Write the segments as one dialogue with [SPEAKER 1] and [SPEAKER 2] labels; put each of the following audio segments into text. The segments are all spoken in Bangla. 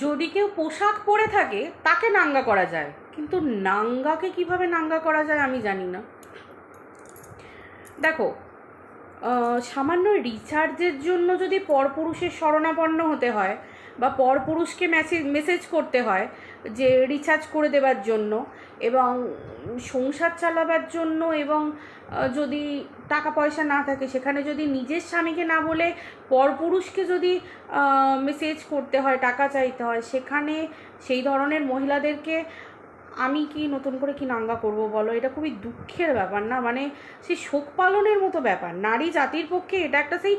[SPEAKER 1] যদি কেউ পোশাক পরে থাকে তাকে নাঙ্গা করা যায়, কিন্তু নাঙ্গাকে কিভাবে নাঙ্গা করা যায় আমি জানি না। দেখো, সামান্য রিচার্জের জন্য যদি পরপুরুষের শরণাপন্ন হতে হয় বা পরপুরুষকে মেসেজ করতে হয় যে রিচার্জ করে দেওয়ার জন্য এবং সংসার চালাবার জন্য, এবং যদি টাকা পয়সা না থাকে সেখানে যদি নিজের স্বামীকে না বলে পরপুরুষকে যদি মেসেজ করতে হয়, টাকা চাইতে হয়, সেখানে সেই ধরনের মহিলাদেরকে আমি কি নতুন করে কি নাঙ্গা করব বলো? এটা খুবই দুঃখের ব্যাপার না? মানে সেই শোক পালনের মতো ব্যাপার। নারী জাতির পক্ষে এটা একটা সেই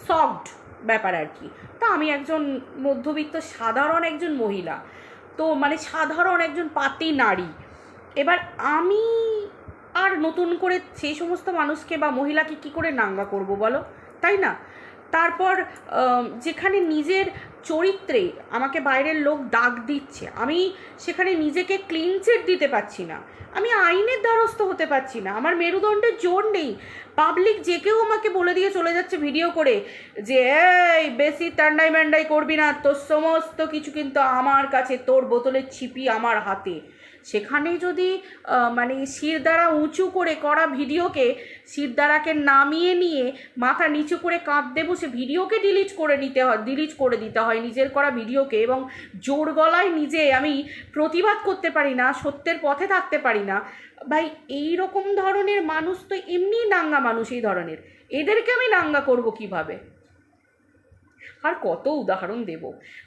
[SPEAKER 1] সফট ব্যাপার আর কি। তা আমি একজন মধ্যবিত্ত সাধারণ একজন মহিলা, তো মানে সাধারণ একজন পাতি নারী, এবার আমি আর নতুন করে সেই সমস্ত মানুষকে বা মহিলাকে কী করে নাঙ্গা করব বলো, তাই না? তারপর যেখানে নিজের চরিত্রে আমাকে বাইরের লোক দাগ দিচ্ছে, আমি সেখানে নিজেকে ক্লিন চিট দিতে পারছি না, আমি আইনের দ্বারস্থ হতে পারছি না, আমার মেরুদণ্ডের জোর নেই, পাবলিক যে কেউ আমাকে বলে দিয়ে চলে যাচ্ছে ভিডিও করে যে এই বেশি টান্ডাই ম্যান্ডাই করবি না, তোর সমস্ত কিছু কিন্তু আমার কাছে, তোর বোতলের ছিপি আমার হাতে। সেখানে যদি মানে শিরদাঁড়া উঁচু করে করা ভিডিওকে শিরদাঁড়াকে নামিয়ে নিয়ে মাথা নিচু করে কাঁদতে বসে ভিডিওকে ডিলিট করে দিতে হয় নিজের করা ভিডিওকে, এবং জোর গলায় নিজে আমি প্রতিবাদ করতে পারি না, সত্যের পথে থাকতে পারি না, ভাই এই রকম ধরনের মানুষ তো এমনিই নাঙ্গা মানুষ। এই ধরনের এদেরকে আমি নাঙ্গা করব কিভাবে? আর কত উদাহরণ দেব?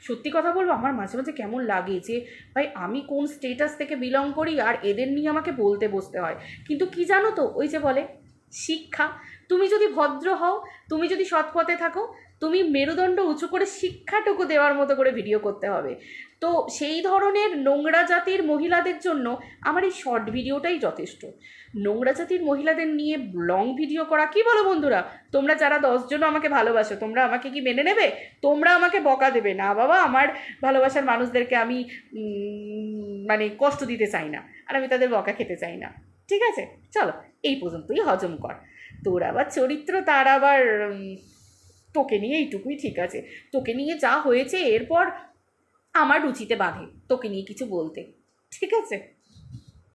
[SPEAKER 1] সত্যি কথা বলবো, আমার মাঝে মাঝে কেমন লাগে যে ভাই আমি কোন স্টেটাস থেকে বিলং করি আর এদের নিয়ে আমাকে বলতে বসতে হয়। কিন্তু কি জানো তো, ওই যে বলে শিক্ষা, তুমি যদি ভদ্র হও, তুমি যদি সৎ পথে থাকো, তুমি মেরুদণ্ড উঁচু করে শিক্ষাটুকু দেওয়ার মতো করে ভিডিও করতে হবে। তো সেই ধরনের নোংরা জাতির মহিলাদের জন্য আমার এই শর্ট ভিডিওটাই যথেষ্ট। নোংরা জাতির মহিলাদের নিয়ে লং ভিডিও করা, কি বলো বন্ধুরা? তোমরা যারা 10 জনও আমাকে ভালোবাসো, তোমরা আমাকে কি মেনে নেবে? তোমরা আমাকে বকা দেবে না বাবা। আমার ভালোবাসার মানুষদেরকে আমি মানে কষ্ট দিতে চাই না, আর আমি তাদের বকা খেতে চাই না। ঠিক আছে, চলো এই পর্যন্তই হজম কর। তোর আবার চরিত্র, তার আবার তোকে নিয়ে এইটুকুই ঠিক আছে। তোকে নিয়ে যা হয়েছে এরপর আমার রুচিতে বাঁধে তোকে নিয়ে কিছু বলতে। ঠিক আছে।